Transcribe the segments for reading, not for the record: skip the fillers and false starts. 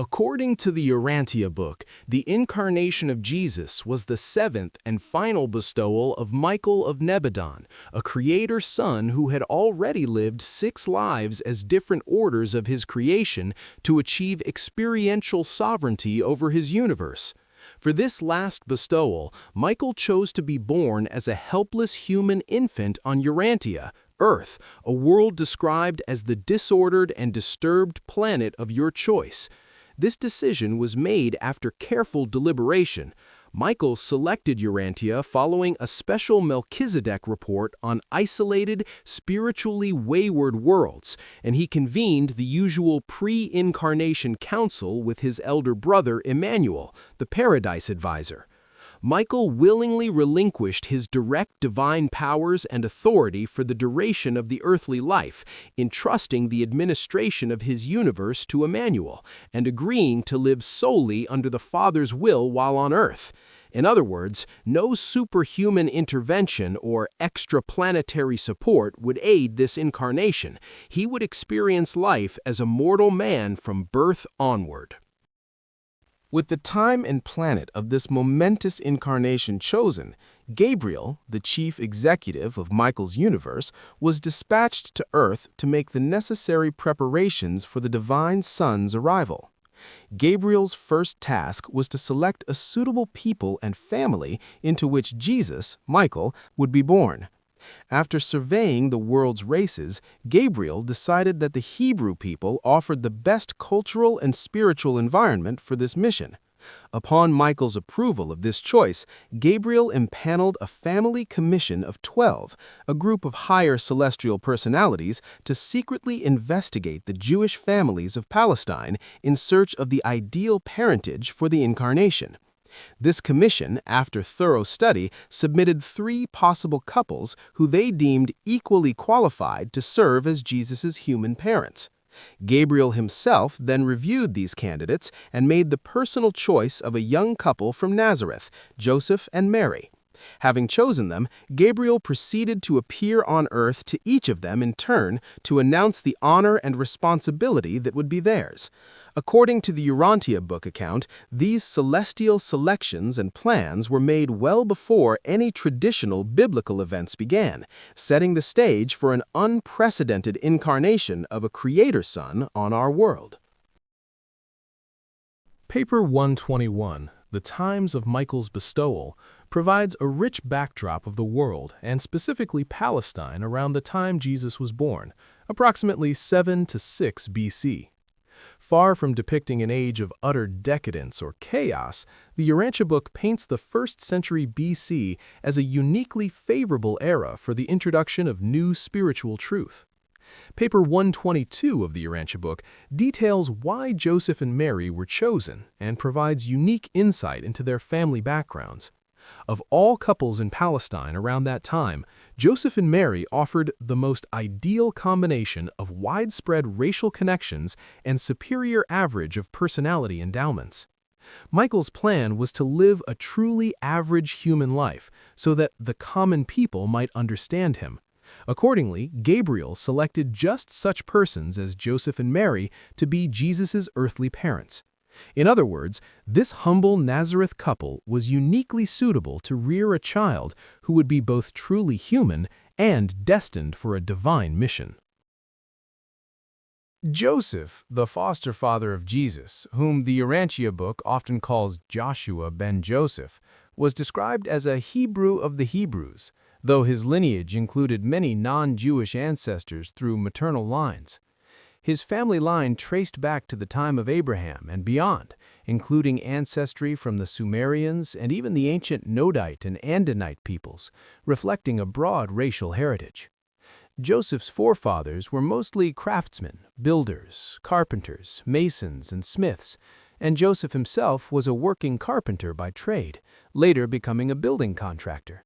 According to the Urantia book, the incarnation of Jesus was the seventh and final bestowal of Michael of Nebadon, a creator son who had already lived 6 lives as different orders of his creation to achieve experiential sovereignty over his universe. For this last bestowal, Michael chose to be born as a helpless human infant on Urantia, Earth, a world described as the disordered and disturbed planet of your choice. This decision was made after careful deliberation. Michael selected Urantia following a special Melchizedek report on isolated, spiritually wayward worlds, and he convened the usual pre-incarnation council with his elder brother Immanuel, the Paradise Advisor. Michael willingly relinquished his direct divine powers and authority for the duration of the earthly life, entrusting the administration of his universe to Immanuel, and agreeing to live solely under the Father's will while on earth. In other words, no superhuman intervention or extraplanetary support would aid this incarnation. He would experience life as a mortal man from birth onward. With the time and planet of this momentous incarnation chosen, Gabriel, the chief executive of Michael's universe, was dispatched to Earth to make the necessary preparations for the Divine Son's arrival. Gabriel's first task was to select a suitable people and family into which Jesus, Michael, would be born. After surveying the world's races, Gabriel decided that the Hebrew people offered the best cultural and spiritual environment for this mission. Upon Michael's approval of this choice, Gabriel impaneled a family commission of 12, a group of higher celestial personalities, to secretly investigate the Jewish families of Palestine in search of the ideal parentage for the incarnation. This commission, after thorough study, submitted 3 possible couples who they deemed equally qualified to serve as Jesus' human parents. Gabriel himself then reviewed these candidates and made the personal choice of a young couple from Nazareth, Joseph and Mary. Having chosen them, Gabriel proceeded to appear on earth to each of them in turn to announce the honor and responsibility that would be theirs. According to the Urantia book account, these celestial selections and plans were made well before any traditional biblical events began, setting the stage for an unprecedented incarnation of a creator son on our world. Paper 121, The Times of Michael's Bestowal, provides a rich backdrop of the world, and specifically Palestine, around the time Jesus was born, approximately 7 to 6 BC. Far from depicting an age of utter decadence or chaos, the Urantia book paints the 1st century BC as a uniquely favorable era for the introduction of new spiritual truth. Paper 122 of the Urantia book details why Joseph and Mary were chosen and provides unique insight into their family backgrounds. Of all couples in Palestine around that time, Joseph and Mary offered the most ideal combination of widespread racial connections and superior average of personality endowments. Michael's plan was to live a truly average human life so that the common people might understand him. Accordingly, Gabriel selected just such persons as Joseph and Mary to be Jesus' earthly parents. In other words, this humble Nazareth couple was uniquely suitable to rear a child who would be both truly human and destined for a divine mission. Joseph, the foster father of Jesus, whom the Urantia book often calls Joshua ben Joseph, was described as a Hebrew of the Hebrews, though his lineage included many non-Jewish ancestors through maternal lines. His family line traced back to the time of Abraham and beyond, including ancestry from the Sumerians and even the ancient Nodite and Andinite peoples, reflecting a broad racial heritage. Joseph's forefathers were mostly craftsmen, builders, carpenters, masons, and smiths, and Joseph himself was a working carpenter by trade, later becoming a building contractor.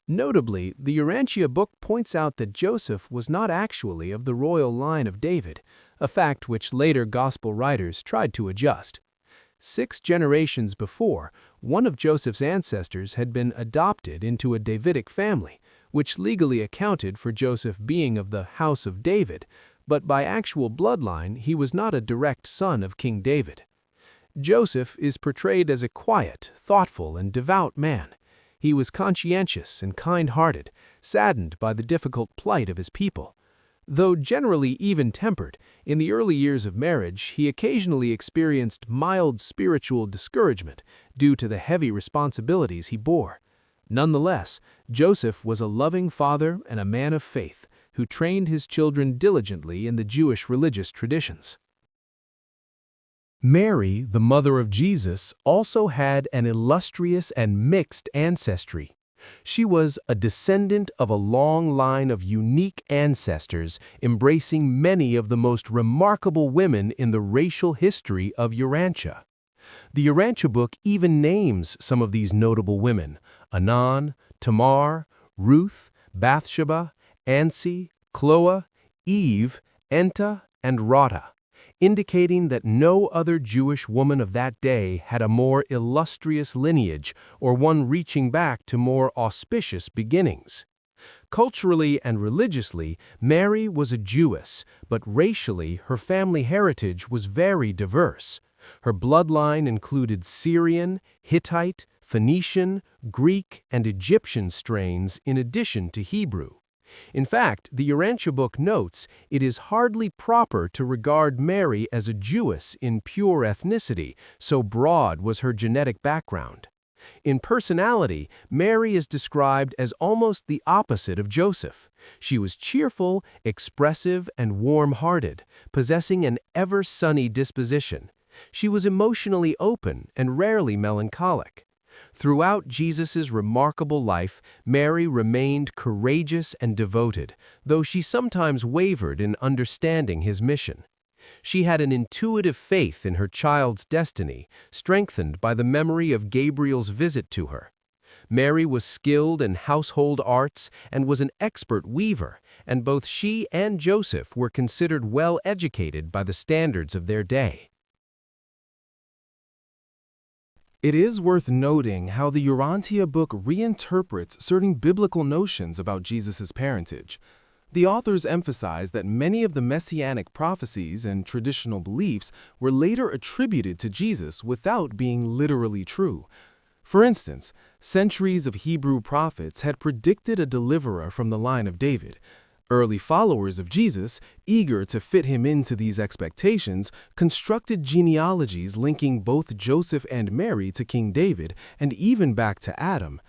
Notably, the Urantia book points out that Joseph was not actually of the royal line of David, a fact which later gospel writers tried to adjust. 6 generations before, one of Joseph's ancestors had been adopted into a Davidic family, which legally accounted for Joseph being of the house of David, but by actual bloodline he was not a direct son of King David. Joseph is portrayed as a quiet, thoughtful, and devout man. He was conscientious and kind-hearted, saddened by the difficult plight of his people. Though generally even-tempered, in the early years of marriage, he occasionally experienced mild spiritual discouragement due to the heavy responsibilities he bore. Nonetheless, Joseph was a loving father and a man of faith who trained his children diligently in the Jewish religious traditions. Mary, the mother of Jesus, also had an illustrious and mixed ancestry. She was a descendant of a long line of unique ancestors, embracing many of the most remarkable women in the racial history of Urantia. The Urantia book even names some of these notable women: Anan, Tamar, Ruth, Bathsheba, Ansi, Chloe, Eve, Enta, and Rata, indicating that no other Jewish woman of that day had a more illustrious lineage or one reaching back to more auspicious beginnings. Culturally and religiously, Mary was a Jewess, but racially her family heritage was very diverse. Her bloodline included Syrian, Hittite, Phoenician, Greek, and Egyptian strains in addition to Hebrew. In fact, the Urantia book notes it is hardly proper to regard Mary as a Jewess in pure ethnicity, so broad was her genetic background. In personality, Mary is described as almost the opposite of Joseph. She was cheerful, expressive, and warm-hearted, possessing an ever-sunny disposition. She was emotionally open and rarely melancholic. Throughout Jesus' remarkable life, Mary remained courageous and devoted, though she sometimes wavered in understanding his mission. She had an intuitive faith in her child's destiny, strengthened by the memory of Gabriel's visit to her. Mary was skilled in household arts and was an expert weaver, and both she and Joseph were considered well-educated by the standards of their day. It is worth noting how the Urantia book reinterprets certain biblical notions about Jesus' parentage. The authors emphasize that many of the messianic prophecies and traditional beliefs were later attributed to Jesus without being literally true. For instance, centuries of Hebrew prophets had predicted a deliverer from the line of David. Early followers of Jesus, eager to fit him into these expectations, constructed genealogies linking both Joseph and Mary to King David and even back to Adam.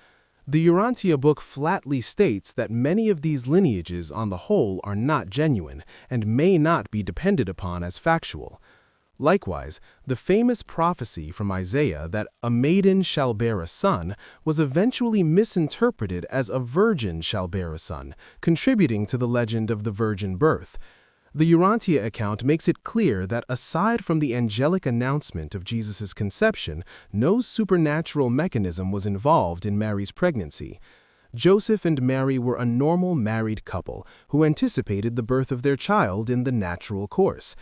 The Urantia book flatly states that many of these lineages on the whole are not genuine and may not be depended upon as factual. Likewise, the famous prophecy from Isaiah that a maiden shall bear a son was eventually misinterpreted as a virgin shall bear a son, contributing to the legend of the virgin birth. The Urantia account makes it clear that aside from the angelic announcement of Jesus' conception, no supernatural mechanism was involved in Mary's pregnancy. Joseph and Mary were a normal married couple who anticipated the birth of their child in the natural course.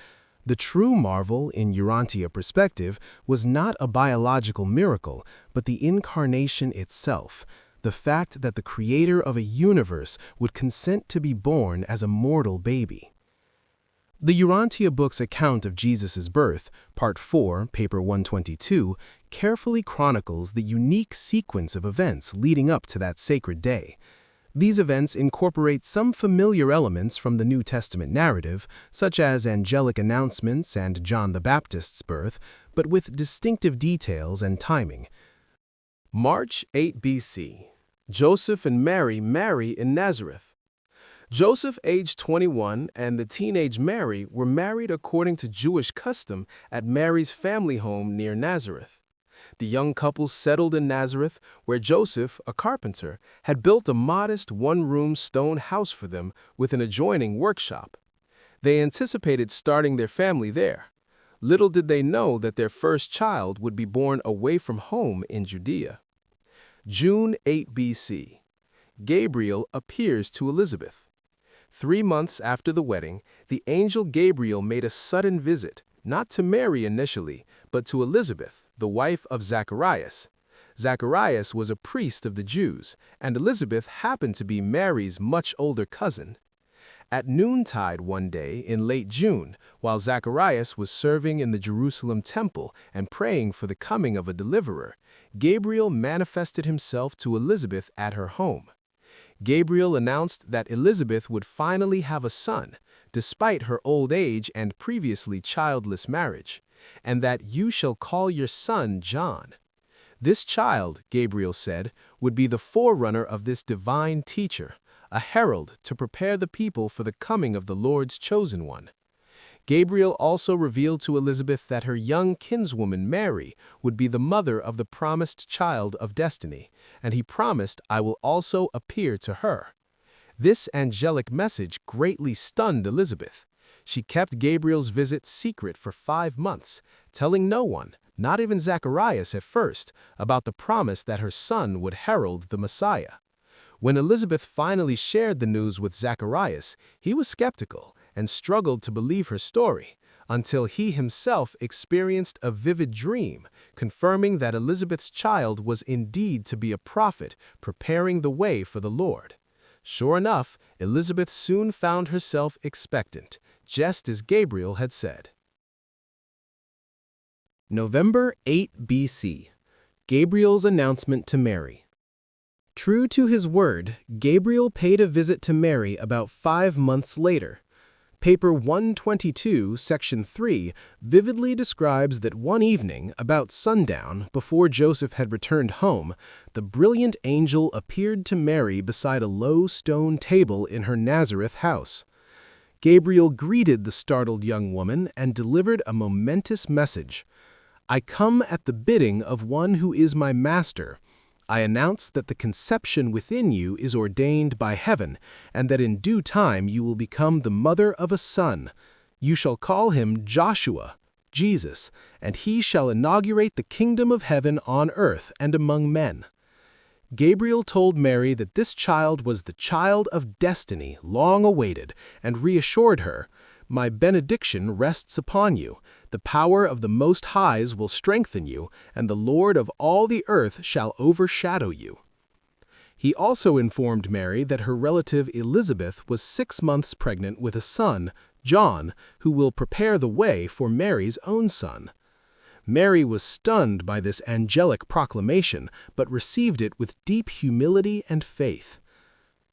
The true marvel, in Urantia perspective, was not a biological miracle, but the incarnation itself, the fact that the creator of a universe would consent to be born as a mortal baby. The Urantia book's account of Jesus' birth, Part 4, paper 122, carefully chronicles the unique sequence of events leading up to that sacred day. These events incorporate some familiar elements from the New Testament narrative, such as angelic announcements and John the Baptist's birth, but with distinctive details and timing. March 8 BC. Joseph and Mary marry in Nazareth. Joseph, aged 21, and the teenage Mary were married according to Jewish custom at Mary's family home near Nazareth. The young couple settled in Nazareth, where Joseph, a carpenter, had built a modest one-room stone house for them with an adjoining workshop. They anticipated starting their family there. Little did they know that their first child would be born away from home in Judea. June 8 BC. Gabriel appears to Elizabeth. 3 months after the wedding, the angel Gabriel made a sudden visit, not to Mary initially, but to Elizabeth, the wife of Zacharias. Zacharias was a priest of the Jews, and Elizabeth happened to be Mary's much older cousin. At noontide one day in late June, while Zacharias was serving in the Jerusalem temple and praying for the coming of a deliverer, Gabriel manifested himself to Elizabeth at her home. Gabriel announced that Elizabeth would finally have a son, despite her old age and previously childless marriage, and that you shall call your son John. This child, Gabriel said, would be the forerunner of this divine teacher, a herald to prepare the people for the coming of the Lord's chosen one. Gabriel also revealed to Elizabeth that her young kinswoman Mary would be the mother of the promised child of destiny, and he promised, "I will also appear to her." This angelic message greatly stunned Elizabeth. She kept Gabriel's visit secret for 5 months, telling no one, not even Zacharias at first, about the promise that her son would herald the Messiah. When Elizabeth finally shared the news with Zacharias, he was skeptical and struggled to believe her story, until he himself experienced a vivid dream, confirming that Elizabeth's child was indeed to be a prophet, preparing the way for the Lord. Sure enough, Elizabeth soon found herself expectant, just as Gabriel had said. November 8 BC. Gabriel's announcement to Mary. True to his word, Gabriel paid a visit to Mary about 5 months later. Paper 122, Section 3, vividly describes that one evening, about sundown, before Joseph had returned home, the brilliant angel appeared to Mary beside a low stone table in her Nazareth house. Gabriel greeted the startled young woman and delivered a momentous message. "I come at the bidding of one who is my master. I announce that the conception within you is ordained by heaven, and that in due time you will become the mother of a son. You shall call him Joshua, Jesus, and he shall inaugurate the kingdom of heaven on earth and among men." Gabriel told Mary that this child was the child of destiny long awaited, and reassured her, "My benediction rests upon you. The power of the Most Highs will strengthen you, and the Lord of all the earth shall overshadow you." He also informed Mary that her relative Elizabeth was 6 months pregnant with a son, John, who will prepare the way for Mary's own son. Mary was stunned by this angelic proclamation, but received it with deep humility and faith.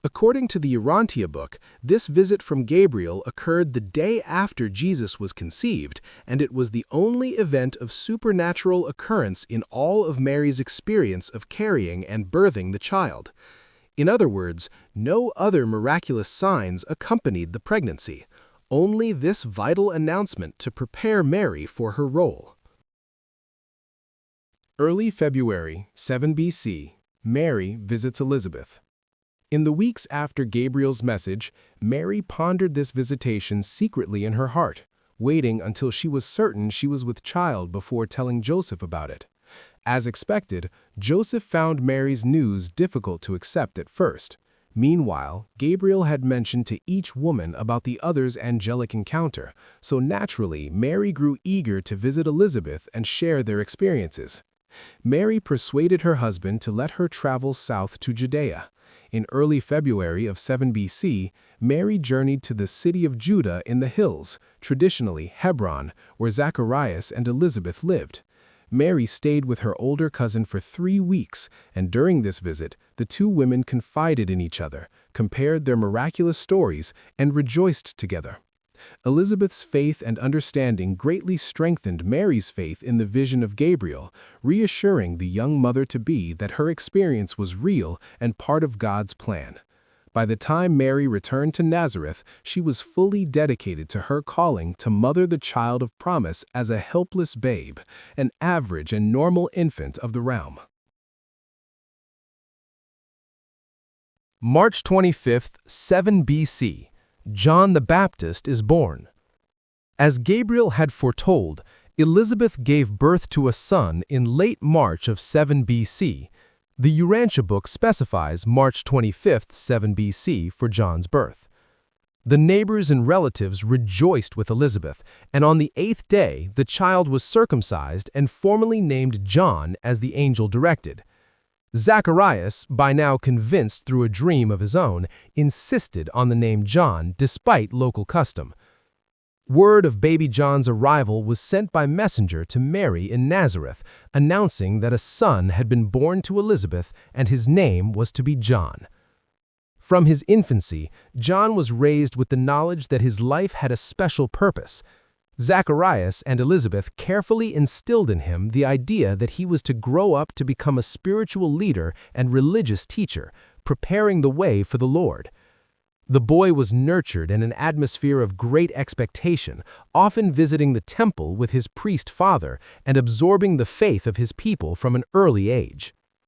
According to the Urantia book, this visit from Gabriel occurred the day after Jesus was conceived, and it was the only event of supernatural occurrence in all of Mary's experience of carrying and birthing the child. In other words, no other miraculous signs accompanied the pregnancy, only this vital announcement to prepare Mary for her role. Early February, 7 BC, Mary visits Elizabeth. In the weeks after Gabriel's message, Mary pondered this visitation secretly in her heart, waiting until she was certain she was with child before telling Joseph about it. As expected, Joseph found Mary's news difficult to accept at first. Meanwhile, Gabriel had mentioned to each woman about the other's angelic encounter, so naturally Mary grew eager to visit Elizabeth and share their experiences. Mary persuaded her husband to let her travel south to Judea. In early February of 7 BC, Mary journeyed to the city of Judah in the hills, traditionally Hebron, where Zacharias and Elizabeth lived. Mary stayed with her older cousin for 3 weeks, and during this visit, the two women confided in each other, compared their miraculous stories, and rejoiced together. Elizabeth's faith and understanding greatly strengthened Mary's faith in the vision of Gabriel, reassuring the young mother-to-be that her experience was real and part of God's plan. By the time Mary returned to Nazareth, she was fully dedicated to her calling to mother the child of promise as a helpless babe, an average and normal infant of the realm. March 25, 7 BC. John the Baptist is born. As Gabriel had foretold, Elizabeth gave birth to a son in late March of 7 BC. The Urantia book specifies March 25, 7 BC for John's birth. The neighbors and relatives rejoiced with Elizabeth, and on the 8th day the child was circumcised and formally named John as the angel directed. Zacharias, by now convinced through a dream of his own, insisted on the name John despite local custom. Word of baby John's arrival was sent by messenger to Mary in Nazareth, announcing that a son had been born to Elizabeth and his name was to be John. From his infancy, John was raised with the knowledge that his life had a special purpose. Zacharias and Elizabeth carefully instilled in him the idea that he was to grow up to become a spiritual leader and religious teacher, preparing the way for the Lord. The boy was nurtured in an atmosphere of great expectation, often visiting the temple with his priest father and absorbing the faith of his people from an early age.